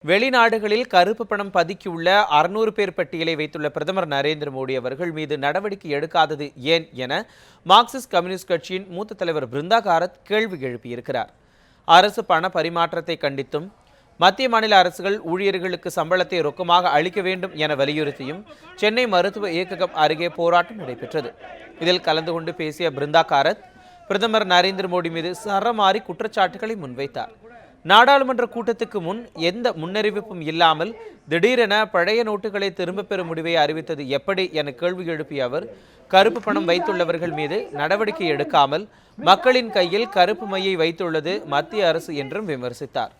வெளிநாடுகளில் கருப்பு பணம் பதுக்கியுள்ள 600 பேர் பட்டியலை வைத்துள்ள பிரதமர் நரேந்திர மோடி அவர்கள் மீது நடவடிக்கை எடுக்காதது ஏன் என மார்க்சிஸ்ட் கம்யூனிஸ்ட் கட்சியின் மூத்த தலைவர் பிருந்தா காரத் கேள்வி எழுப்பியிருக்கிறார். அரசு பண பரிமாற்றத்தை கண்டித்தும் மத்திய மாநில அரசுகள் ஊழியர்களுக்கு சம்பளத்தை ரொக்கமாக அளிக்க வேண்டும் என வலியுறுத்தியும் சென்னை மருத்துவ இயக்ககம் அருகே போராட்டம் நடைபெற்றது. இதில் கலந்து கொண்டு பேசிய பிருந்தா காரத் பிரதமர் நரேந்திர மோடி மீது சரமாரி குற்றச்சாட்டுகளை முன்வைத்தார். நாடாளுமன்ற கூட்டத்துக்கு முன் எந்த முன்னறிவிப்பும் இல்லாமல் திடீரென பழைய நோட்டுகளை திரும்பப் பெறும் முடிவை அறிவித்தது எப்படி என கேள்வி எழுப்பிய அவர், கருப்பு பணம் வைத்துள்ளவர்கள் மீது நடவடிக்கை எடுக்காமல் மக்களின் கையில் கருப்பு மையை வைத்துள்ளது மத்திய அரசு என்றும் விமர்சித்தார்.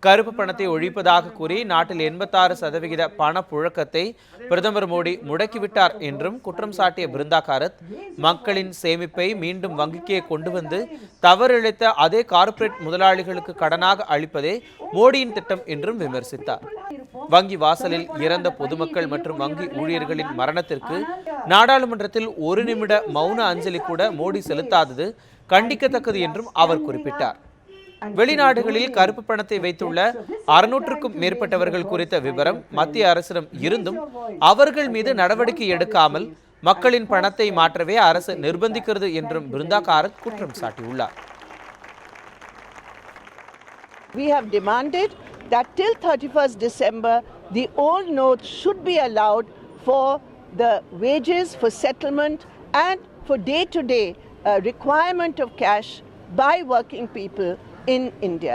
கருப்பு பணத்தை ஒழிப்பதாக கூறி நாட்டில் 86% பணப்புழக்கத்தை பிரதமர் மோடி முடக்கிவிட்டார் என்றும் குற்றம் சாட்டிய பிருந்தா காரத், மக்களின் சேமிப்பை மீண்டும் வங்கிக்கே கொண்டு வந்து தவறிழைத்த அதே கார்ப்பரேட் முதலாளிகளுக்கு கடனாக அளிப்பதே மோடியின் திட்டம் என்றும் விமர்சித்தார். வங்கி வாசலில் இறந்த பொதுமக்கள் மற்றும் வங்கி ஊழியர்களின் மரணத்திற்கு நாடாளுமன்றத்தில் 1 நிமிட மௌன அஞ்சலி கூட மோடி செலுத்தாதது கண்டிக்கத்தக்கது என்றும் அவர் குறிப்பிட்டார். வெளிநாடுகளில் கருப்பு பணத்தை வைத்துள்ள 600க்கும் மேற்பட்டவர்கள் குறித்த விவரம் மத்திய அரசிடம் இருந்தும் அவர்கள் மீது நடவடிக்கை எடுக்காமல் மக்களின் பணத்தை மாற்றவே அரசு நிர்பந்திக்கிறது என்றும் பிருந்தா காரத் குற்றம் சாட்டியுள்ளார். We have demanded that till 31st December the old notes should be allowed for the wages, for settlement and for day-to-day requirement of cash by working people in India.